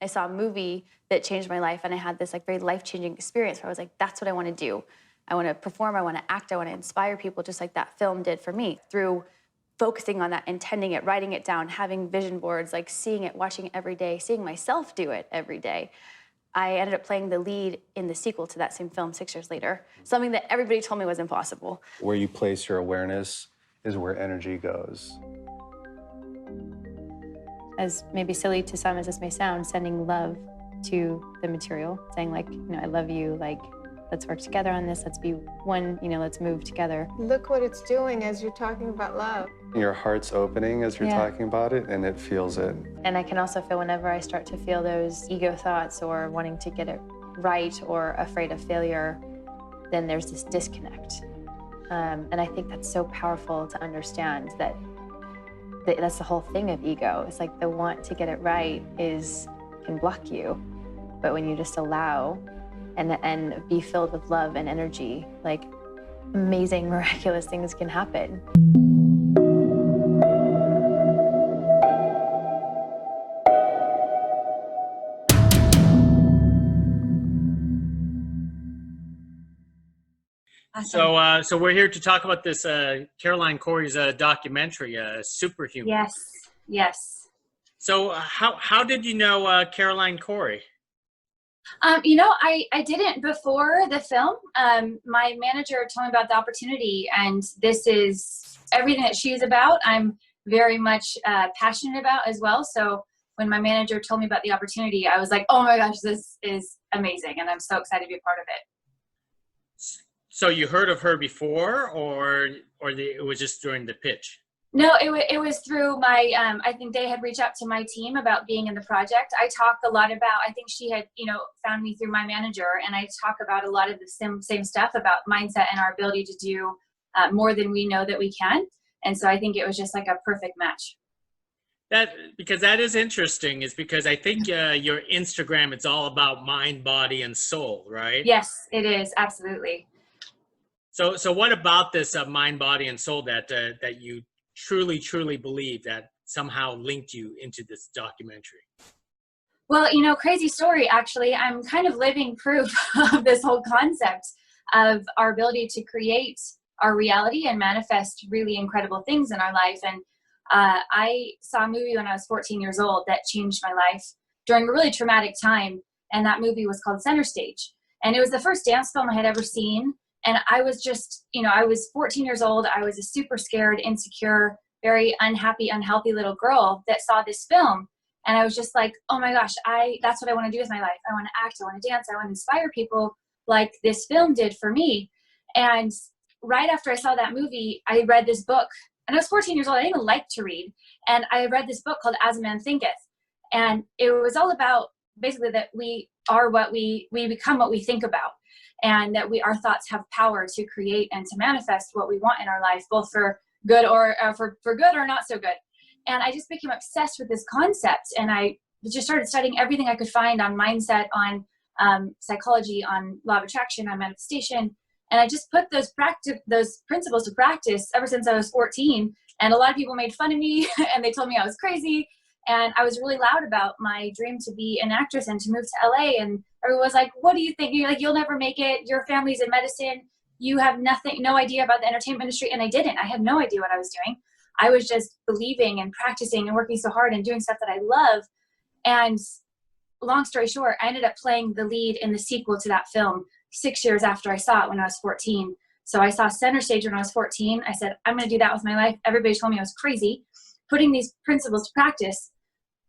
saw a movie that changed my life, and I had this like very life-changing experience where I was like, that's what I want to do. I want to perform, I want to act, I want to inspire people just like that film did for me, through focusing on that, intending it, writing it down, having vision boards, like seeing it, watching it every day, seeing myself do it every day. I ended up playing the lead in the sequel to that same film 6 years later, something that everybody told me was impossible. Where you place your awareness is where energy goes. As maybe silly to some as this may sound, sending love to the material, saying like, I love you, like, let's work together on this, let's be one, let's move together. Look what it's doing as you're talking about love. Your heart's opening as you're talking about it, and it feels it. And I can also feel whenever I start to feel those ego thoughts or wanting to get it right or afraid of failure, then there's this disconnect. And I think that's so powerful to understand that that's the whole thing of ego. It's like the want to get it right can block you. But when you just allow and be filled with love and energy, like amazing, miraculous things can happen. Awesome. So we're here to talk about this Caroline Corey's documentary, Superhuman. Yes. So how did you know Caroline Corey? I didn't before the film. My manager told me about the opportunity, and this is everything that she's about. I'm very much passionate about as well. So when my manager told me about the opportunity, I was like, oh my gosh, this is amazing. And I'm so excited to be a part of it. So you heard of her before, or it was just during the pitch? No, it was through my, I think they had reached out to my team about being in the project. I talk a lot about, I think she had, found me through my manager, and I talk about a lot of the same stuff about mindset and our ability to do more than we know that we can. And so I think it was just like a perfect match. Because that is interesting, is because I think your Instagram, it's all about mind, body, and soul, right? Yes, it is. Absolutely. So what about this mind, body, and soul that you truly believe that somehow linked you into this documentary? Well, crazy story, actually. I'm kind of living proof of this whole concept of our ability to create our reality and manifest really incredible things in our life. And I saw a movie when I was 14 years old that changed my life during a really traumatic time. And that movie was called Center Stage. And it was the first dance film I had ever seen. And I was just, I was 14 years old. I was a super scared, insecure, very unhappy, unhealthy little girl that saw this film. And I was just like, oh my gosh, that's what I want to do with my life. I want to act, I want to dance, I want to inspire people like this film did for me. And right after I saw that movie, I read this book. And I was 14 years old. I didn't even like to read. And I read this book called As a Man Thinketh. And it was all about basically that we are what we become what we think about. And that our thoughts have power to create and to manifest what we want in our life, both for good or for good or not so good. And I just became obsessed with this concept. And I just started studying everything I could find on mindset, on psychology, on law of attraction, on manifestation. And I just put those principles to practice ever since I was 14. And a lot of people made fun of me and they told me I was crazy. And I was really loud about my dream to be an actress and to move to LA. And everyone was like, what do you think? You're like, you'll never make it. Your family's in medicine. You have no idea about the entertainment industry. And I didn't. I had no idea what I was doing. I was just believing and practicing and working so hard and doing stuff that I love. And long story short, I ended up playing the lead in the sequel to that film 6 years after I saw it when I was 14. So I saw Center Stage when I was 14. I said, I'm going to do that with my life. Everybody told me I was crazy. Putting these principles to practice,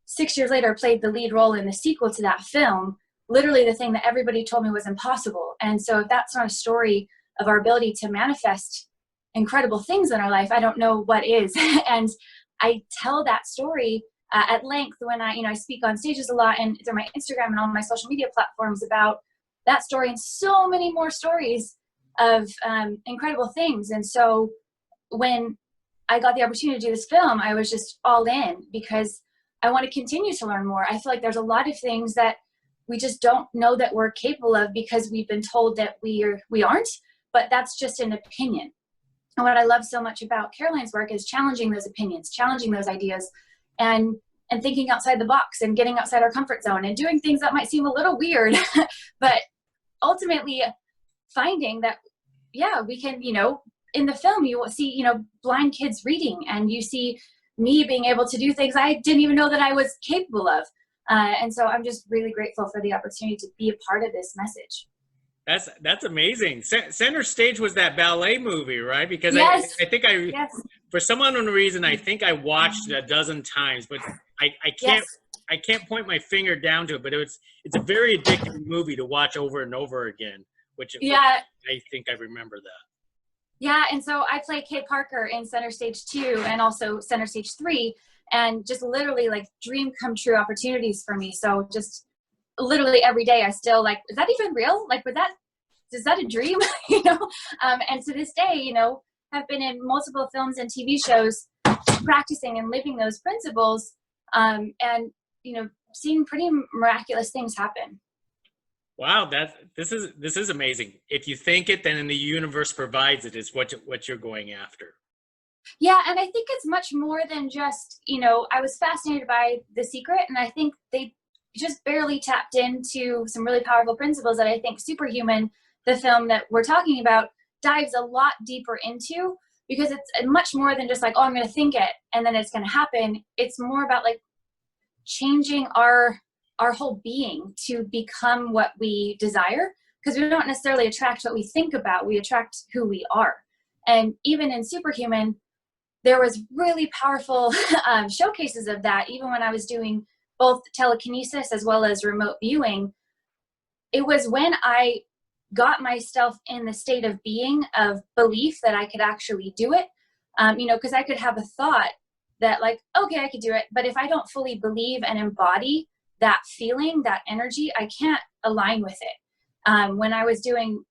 6 years later, played the lead role in the sequel to that film, literally the thing that everybody told me was impossible. And so if that's not a story of our ability to manifest incredible things in our life, I don't know what is. And I tell that story at length when I speak on stages a lot and through my Instagram and all my social media platforms about that story and so many more stories of incredible things. And so when I got the opportunity to do this film, I was just all in because I want to continue to learn more. I feel like there's a lot of things that we just don't know that we're capable of because we've been told that we aren't, but that's just an opinion. And what I love so much about Caroline's work is challenging those opinions, challenging those ideas, and and thinking outside the box and getting outside our comfort zone and doing things that might seem a little weird, but ultimately finding that, yeah, we can, you know, in the film, you will see, you know, blind kids reading, and you see me being able to do things I didn't even know that I was capable of. And so I'm just really grateful for the opportunity to be a part of this message. That's amazing. Center Stage was that ballet movie, right? Because yes. I think yes. for some unknown reason, I think I watched it a dozen times, but I can't, yes. I can't point my finger down to it, but it's a very addictive movie to watch over and over again, which I think I remember that. Yeah, and so I play Kay Parker in Center Stage 2 and also Center Stage 3, and just literally like dream come true opportunities for me. So just literally every day I still like, is that even real? Like, is that a dream? You know? And to this day, you know, have been in multiple films and TV shows practicing and living those principles, and, you know, seeing pretty miraculous things happen. Wow, this is amazing. If you think it, then the universe provides it, is what you're going after. Yeah, and I think it's much more than just, you know, I was fascinated by The Secret, and I think they just barely tapped into some really powerful principles that I think Superhuman, the film that we're talking about, dives a lot deeper into, because it's much more than just like, oh, I'm going to think it and then it's going to happen. It's more about like changing our whole being to become what we desire, because we don't necessarily attract what we think about, we attract who we are. And even in Superhuman, there was really powerful showcases of that. Even when I was doing both telekinesis as well as remote viewing, it was when I got myself in the state of being, of belief that I could actually do it. You know, because I could have a thought that like, okay, I could do it, but if I don't fully believe and embody that feeling, that energy, I can't align with it. When I was doing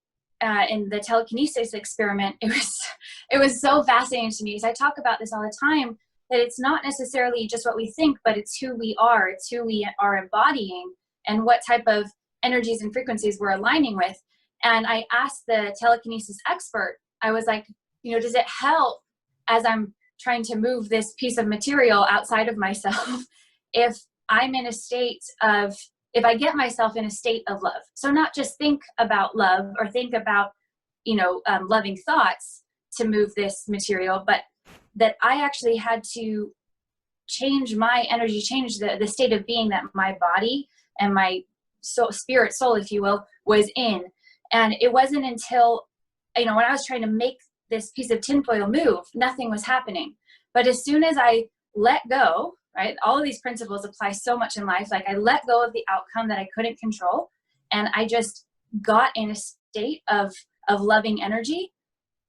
in the telekinesis experiment, it was so fascinating to me, because I talk about this all the time, that it's not necessarily just what we think, but it's who we are. It's who we are embodying and what type of energies and frequencies we're aligning with. And I asked the telekinesis expert, I was like, you know, does it help as I'm trying to move this piece of material outside of myself if I'm in a state of, if I get myself in a state of love? So not just think about love or think about, you know, loving thoughts to move this material, but that I actually had to change my energy, change the state of being that my body and my soul, spirit, soul, if you will, was in. And it wasn't until, you know, when I was trying to make this piece of tinfoil move, nothing was happening. But as soon as I let go, right, all of these principles apply so much in life. Like I let go of the outcome that I couldn't control, and I just got in a state of loving energy.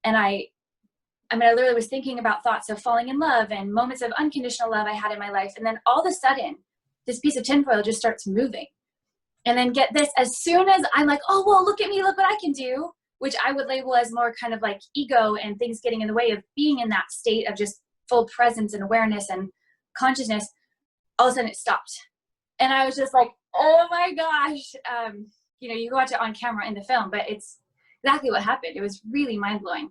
And I literally was thinking about thoughts of falling in love and moments of unconditional love I had in my life. And then all of a sudden, this piece of tinfoil just starts moving. And then get this, as soon as I'm like, oh, well, look at me, look what I can do, which I would label as more kind of like ego and things getting in the way of being in that state of just full presence and awareness and consciousness, all of a sudden it stopped. And I was just like, oh my gosh. You know, you can watch it on camera in the film, but it's exactly what happened. It was really mind-blowing.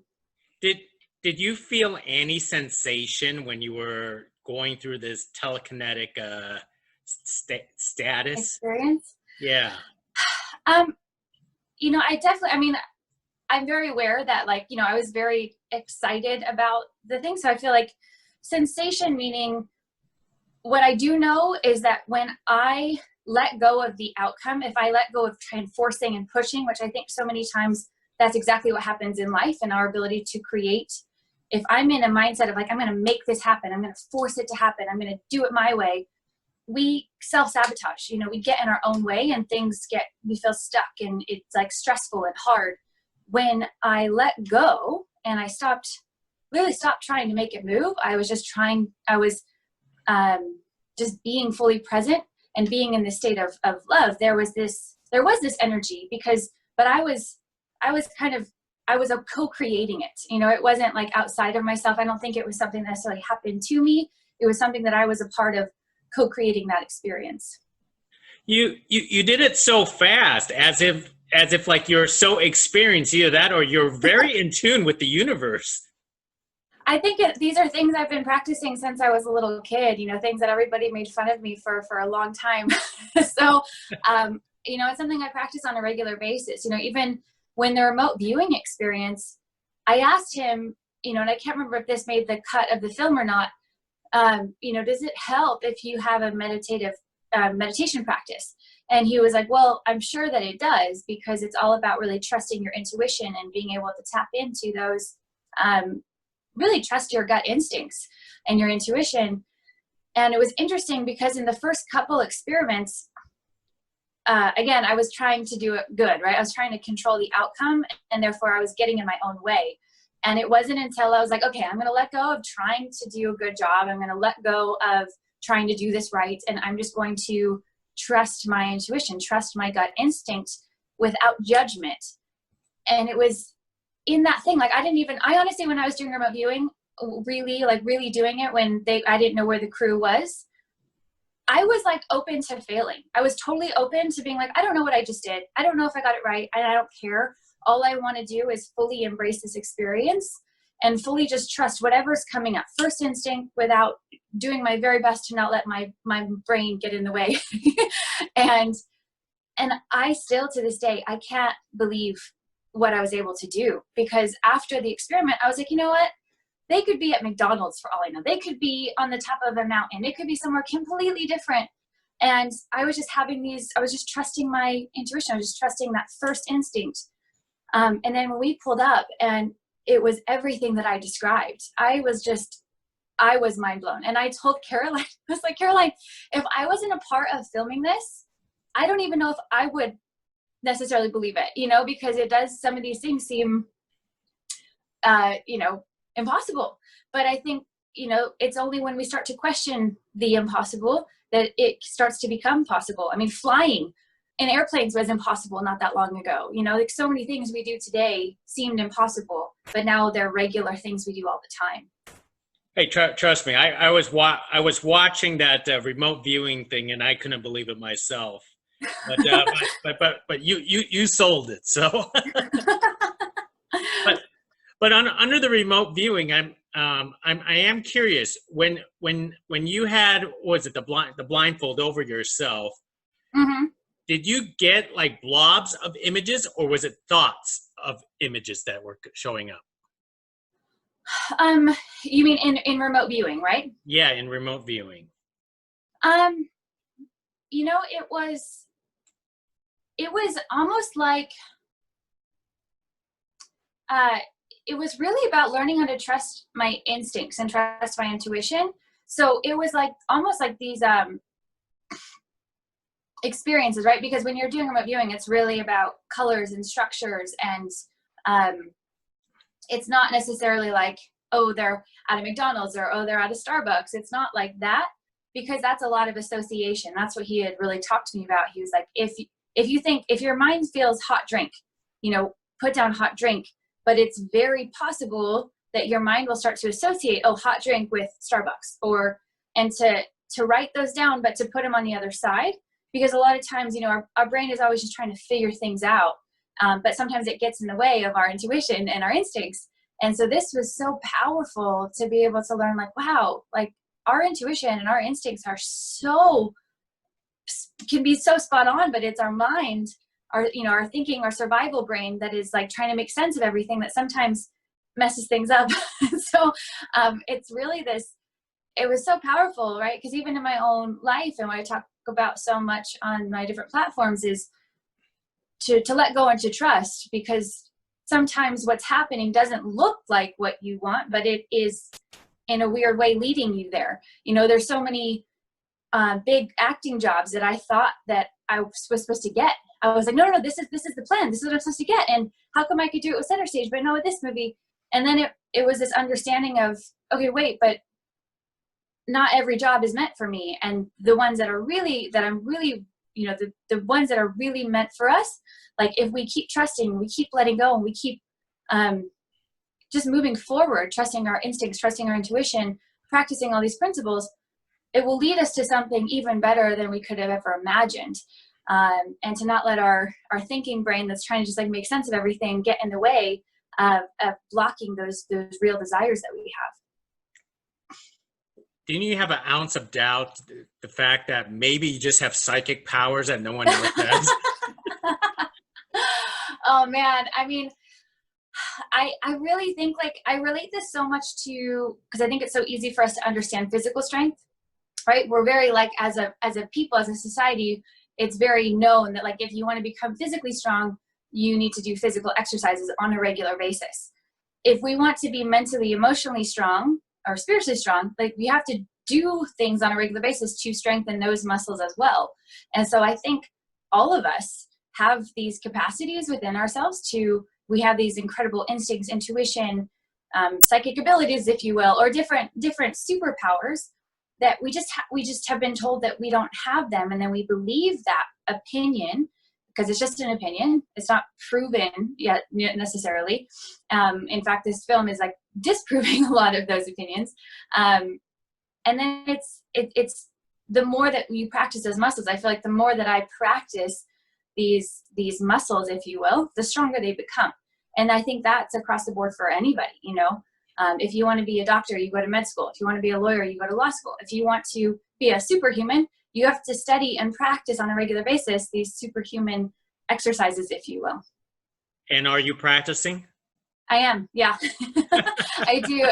Did you feel any sensation when you were going through this telekinetic status? Experience? Yeah. You know, I'm very aware that, like, you know, I was very excited about the thing. So I feel like sensation, meaning what I do know is that when I let go of the outcome, if I let go of trying forcing and pushing, which I think so many times that's exactly what happens in life and our ability to create. If I'm in a mindset of like, I'm going to make this happen, I'm going to force it to happen, I'm going to do it my way, we self-sabotage. You know, we get in our own way and we feel stuck, and it's like stressful and hard. When I let go and I really stopped trying to make it move, I was just just being fully present and being in this state of love. There was this energy, but I was co-creating it. You know, it wasn't like outside of myself. I don't think it was something that necessarily happened to me. It was something that I was a part of co-creating that experience. You did it so fast, as if like you're so experienced, either that or you're very in tune with the universe. I think these are things I've been practicing since I was a little kid, you know, things that everybody made fun of me for a long time. So, you know, it's something I practice on a regular basis. You know, even when the remote viewing experience, I asked him, you know, and I can't remember if this made the cut of the film or not, you know, does it help if you have a meditation practice? And he was like, well, I'm sure that it does, because it's all about really trusting your intuition and being able to tap into those, really trust your gut instincts and your intuition. And it was interesting because in the first couple experiments, again, I was trying to do it good, right? I was trying to control the outcome, and therefore I was getting in my own way. And it wasn't until I was like, okay, I'm going to let go of trying to do a good job. I'm going to let go of trying to do this right. And I'm just going to trust my intuition, trust my gut instinct without judgment. And it was in that thing, like I honestly, when I was doing remote viewing, really doing it when I didn't know where the crew was, I was like open to failing. I was totally open to being like, I don't know what I just did. I don't know if I got it right. And I don't care. All I want to do is fully embrace this experience and fully just trust whatever's coming up. First instinct, without doing my very best to not let my brain get in the way. and I still, to this day, I can't believe what I was able to do, because after the experiment, I was like, you know what? They could be at McDonald's for all I know. They could be on the top of a mountain. It could be somewhere completely different. And I was just I was just trusting my intuition. I was just trusting that first instinct. And then when we pulled up and it was everything that I described, I was mind blown. And I told Caroline, I was like, Caroline, if I wasn't a part of filming this, I don't even know if I would necessarily believe it, you know, because it does, some of these things seem, you know, impossible. But I think, you know, it's only when we start to question the impossible that it starts to become possible. I mean, flying in airplanes was impossible not that long ago. You know, like so many things we do today seemed impossible, but now they're regular things we do all the time. Hey, trust me, I was watching that remote viewing thing, and I couldn't believe it myself. But you sold it. So, but under the remote viewing, I am curious, when you had, was it the blindfold over yourself? Mm-hmm. Did you get like blobs of images, or was it thoughts of images that were showing up? You mean in remote viewing, right? Yeah, in remote viewing. You know, it was almost like, it was really about learning how to trust my instincts and trust my intuition. So it was like, almost like these, experiences, right? Because when you're doing remote viewing, it's really about colors and structures, and it's not necessarily like, oh, they're at a McDonald's, or oh, they're at a Starbucks. It's not like that, because that's a lot of association. That's what he had really talked to me about. He was like, if your mind feels hot drink, you know, put down hot drink, but it's very possible that your mind will start to associate, oh, hot drink with Starbucks, and to write those down, but to put them on the other side. Because a lot of times, you know, our brain is always just trying to figure things out. But sometimes it gets in the way of our intuition and our instincts. And so this was so powerful to be able to learn, like, wow, like our intuition and our instincts can be so spot on, but it's our mind, our thinking, our survival brain that is like trying to make sense of everything that sometimes messes things up. So it's really it was so powerful, right? Because even in my own life, and what I talk about so much on my different platforms, is to let go and to trust, because sometimes what's happening doesn't look like what you want, but it is in a weird way leading you there. You know, there's so many big acting jobs that I thought that I was supposed to get. I was like, no, this is the plan. This is what I'm supposed to get. And how come I could do it with center stage, but not with this movie? And then it was this understanding of, okay, wait, but not every job is meant for me. And the ones that I'm really, you know, the ones that are really meant for us, like if we keep trusting, we keep letting go, and we keep just moving forward, trusting our instincts, trusting our intuition, practicing all these principles, it will lead us to something even better than we could have ever imagined. And to not let our thinking brain that's trying to just like make sense of everything get in the way, of blocking those real desires that we have. Didn't you have an ounce of doubt, the fact that maybe you just have psychic powers that no one else has? Oh man, I mean, I really think, like, I relate this so much to, because I think it's so easy for us to understand physical strength, right? We're very, like, as a people, as a society, it's very known that, like, if you want to become physically strong, you need to do physical exercises on a regular basis. If we want to be mentally, emotionally strong or spiritually strong, like, we have to do things on a regular basis to strengthen those muscles as well. And so I think all of us have these capacities within ourselves we have these incredible instincts, intuition, psychic abilities, if you will, or different superpowers that we just have been told that we don't have them. And then we believe that opinion, because it's just an opinion. It's not proven yet necessarily. In fact, this film is, like, disproving a lot of those opinions. And then it's the more that you practice those muscles, I feel like the more that I practice these muscles, if you will, the stronger they become. And I think that's across the board for anybody, you know. If you want to be a doctor, you go to med school. If you want to be a lawyer, you go to law school. If you want to be a superhuman, you have to study and practice on a regular basis these superhuman exercises, if you will. And are you practicing? I am, yeah. I do.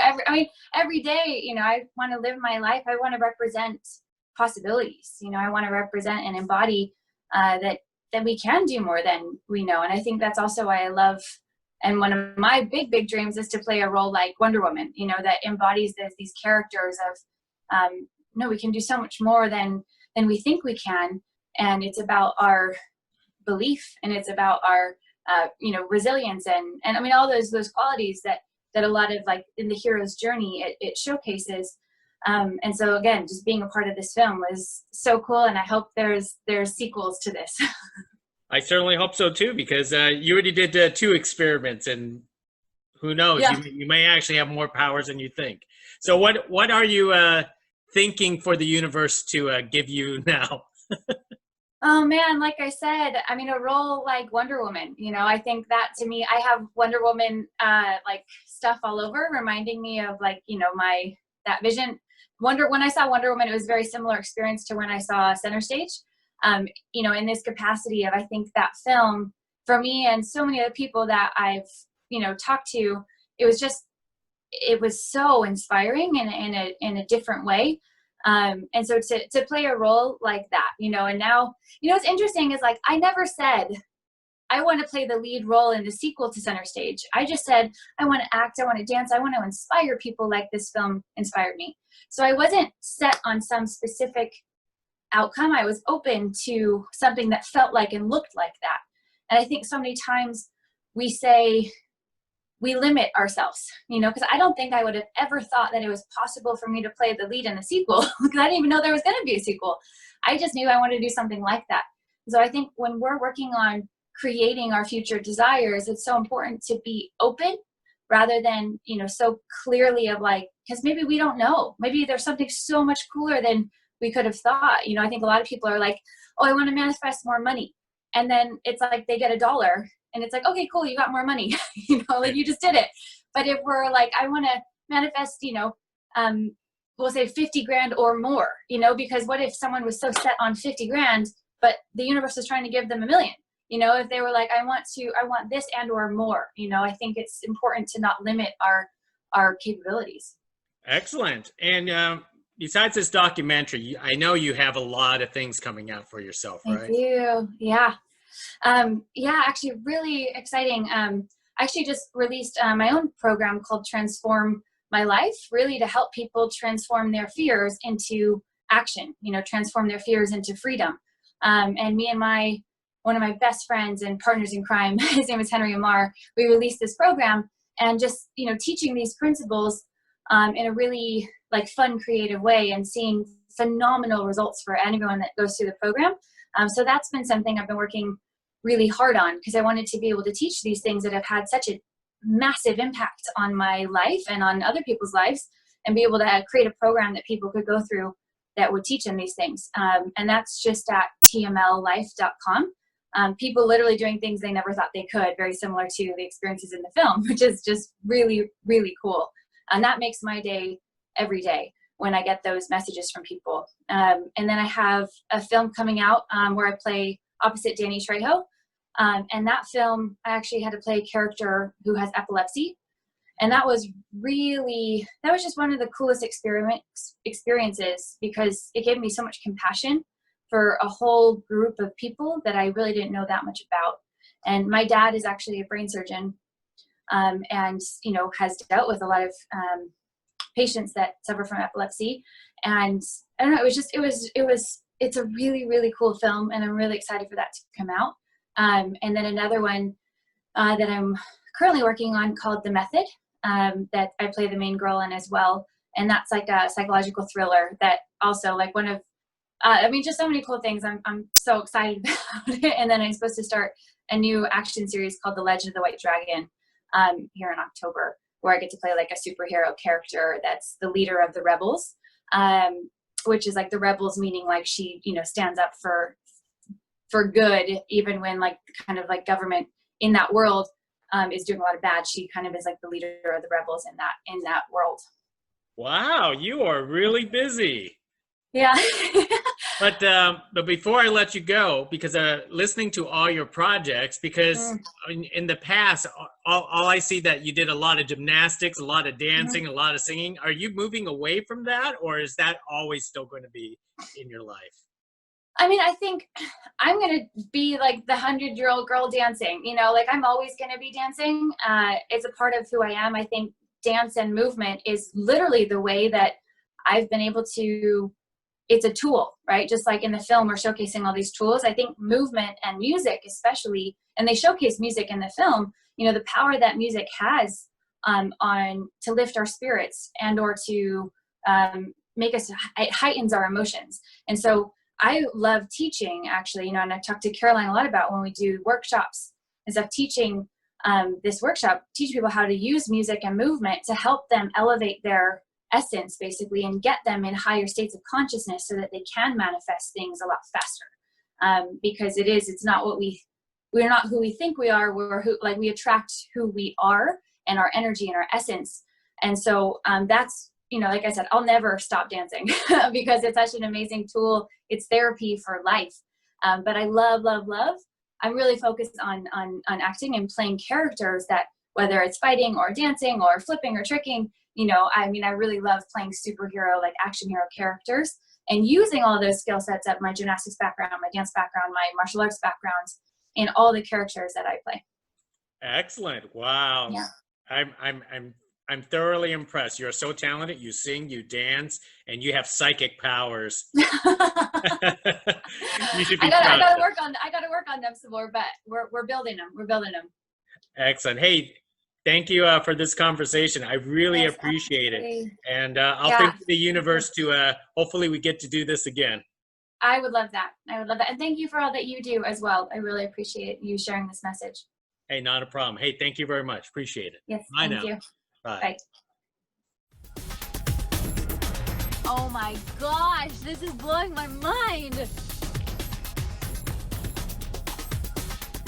Every day, you know, I want to live my life. I want to represent possibilities. You know, I want to represent and embody that we can do more than we know. And I think that's also why I love, and one of my big dreams is to play a role like Wonder Woman, you know, that embodies these characters of, no, we can do so much more than we think we can. And it's about our belief, and it's about our, you know, resilience, and I mean, all those qualities that a lot of, like, in the hero's journey, it showcases. And so again, just being a part of this film was so cool, and I hope there's sequels to this. I certainly hope so too, because you already did 2 experiments, and who knows, Yeah. you may actually have more powers than you think. So what are you thinking for the universe to give you now? Oh man, like I said, I mean, a role like Wonder Woman, you know, I think that, to me, I have Wonder Woman like stuff all over, reminding me of, like, you know, that vision. When I saw Wonder Woman, it was a very similar experience to when I saw Center Stage. You know, in this capacity of, I think that film, for me and so many other people that I've, you know, talked to, it was so inspiring in a different way. And so to play a role like that, you know, and now, you know, what's interesting is, like, I never said I want to play the lead role in the sequel to Center Stage. I just said, I want to act, I want to dance, I want to inspire people like this film inspired me. So I wasn't set on some specific outcome. I was open to something that felt like and looked like that. And I think so many times we limit ourselves, you know, because I don't think I would have ever thought that it was possible for me to play the lead in the sequel, because I didn't even know there was going to be a sequel. I just knew I wanted to do something like that. So I think when we're working on creating our future desires, it's so important to be open rather than, you know, so clearly of, like, because maybe we don't know. Maybe there's something so much cooler than we could have thought. You know, I think a lot of people are like, oh, I want to manifest more money. And then it's like they get $1 and it's like, okay, cool, you got more money. You know, like, you just did it. But if we're like, I want to manifest, you know, we'll say 50 grand or more, you know, because what if someone was so set on 50 grand, but the universe is trying to give them $1 million? You know, if they were like, I want this and or more, you know, I think it's important to not limit our capabilities. Excellent. And besides this documentary, I know you have a lot of things coming out for yourself, right? Thank you. Yeah. Yeah, actually really exciting. I actually just released my own program called Transform My Life, really to help people transform their fears into action, you know, transform their fears into freedom. And me and one of my best friends and partners in crime, his name is Henry Amar, we released this program, and just, you know, teaching these principles in a really, like, fun, creative way, and seeing phenomenal results for anyone that goes through the program. So that's been something I've been working really hard on, because I wanted to be able to teach these things that have had such a massive impact on my life and on other people's lives, and be able to create a program that people could go through that would teach them these things. And that's just at tmllife.com. people literally doing things they never thought they could, very similar to the experiences in the film, which is just really, really cool. And that makes my day every day when I get those messages from people. And then I have a film coming out where I play opposite Danny Trejo. And that film, I actually had to play a character who has epilepsy. And that was just one of the coolest experiences because it gave me so much compassion for a whole group of people that I really didn't know that much about. And my dad is actually a brain surgeon and, you know, has dealt with a lot of patients that suffer from epilepsy. And I don't know, it's a really, really cool film, and I'm really excited for that to come out. And then another one that I'm currently working on called The Method, that I play the main girl in as well. And that's like a psychological thriller that also like one of, just so many cool things. I'm so excited about it. And then I'm supposed to start a new action series called The Legend of the White Dragon here in October, where I get to play like a superhero character that's the leader of the rebels, which is like the rebels meaning like she, you know, stands up for good, even when like kind of like government in that world is doing a lot of bad. She kind of is like the leader of the rebels in that world. Wow, you are really busy. Yeah. But before I let you go, because listening to all your projects, because in the past, all I see that you did a lot of gymnastics, a lot of dancing, a lot of singing. Are you moving away from that, or is that always still going to be in your life? I mean, I think I'm going to be like the 100-year-old girl dancing, you know, like I'm always going to be dancing. It's a part of who I am. I think dance and movement is literally the way that I've been able to, it's a tool, right? Just like in the film, we're showcasing all these tools. I think movement and music especially, and they showcase music in the film, you know, the power that music has on to lift our spirits and or to make us, it heightens our emotions. And so I love teaching actually, you know, and I talked to Caroline a lot about when we do workshops and stuff, teaching this workshop, teach people how to use music and movement to help them elevate their essence basically and get them in higher states of consciousness so that they can manifest things a lot faster. Because it's not we're not who we think we are, we attract who we are and our energy and our essence. And so that's, you know, like I said, I'll never stop dancing because it's such an amazing tool. It's therapy for life. But I love. I'm really focused on acting and playing characters that, whether it's fighting or dancing or flipping or tricking, you know, I mean, I really love playing superhero, like action hero characters and using all those skill sets of my gymnastics background, my dance background, my martial arts backgrounds in all the characters that I play. Excellent. Wow. Yeah. I'm thoroughly impressed. You're so talented. You sing, you dance, and you have psychic powers. You should be I gotta work on them some more, but we're building them. We're building them. Excellent. Hey, thank you for this conversation. I really appreciate it. And I'll thank the universe to hopefully we get to do this again. I would love that. And thank you for all that you do as well. I really appreciate you sharing this message. Hey, not a problem. Hey, thank you very much. Appreciate it. Yes, Bye thank now. you. Bye. Oh my gosh, this is blowing my mind.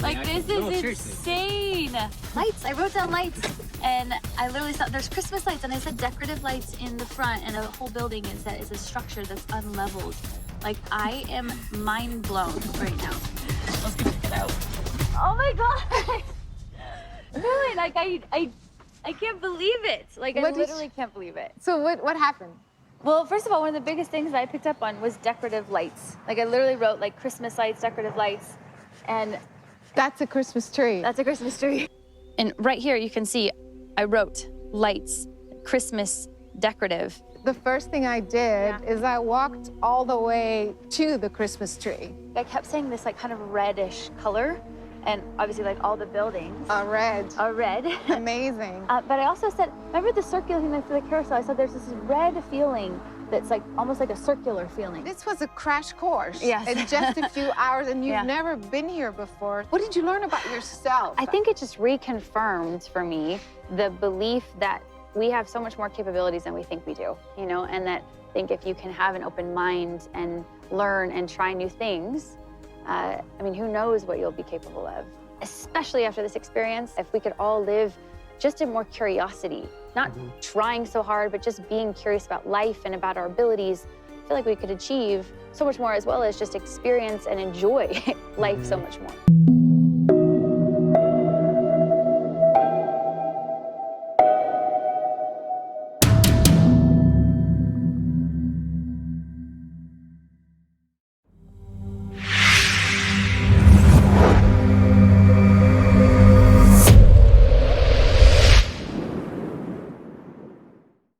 Like, this is insane. Lights, I wrote down lights. And I literally saw, there's Christmas lights, and I said decorative lights in the front, and a whole building is a structure that's unleveled. Like, I am mind blown right now. Let's go check it out. Oh my god! Really, like, I can't believe it. Like, I literally can't believe it. So what happened? Well, first of all, one of the biggest things that I picked up on was decorative lights. Like, I literally wrote, like, Christmas lights, decorative lights, and... That's a Christmas tree. That's a Christmas tree. And right here, you can see, I wrote lights, Christmas, decorative. The first thing I did is I walked all the way to the Christmas tree. I kept saying this, like, kind of reddish color. And obviously, like, all the buildings are red. Amazing. But I also said, remember the circular thing for the carousel? I said there's this red feeling that's like almost like a circular feeling. This was a crash course. Yes. In just a few hours, and you've never been here before. What did you learn about yourself? I think it just reconfirmed for me the belief that we have so much more capabilities than we think we do, you know, and that I think if you can have an open mind and learn and try new things, I mean, who knows what you'll be capable of, especially after this experience. If we could all live just in more curiosity, not trying so hard, but just being curious about life and about our abilities, I feel like we could achieve so much more, as well as just experience and enjoy life so much more.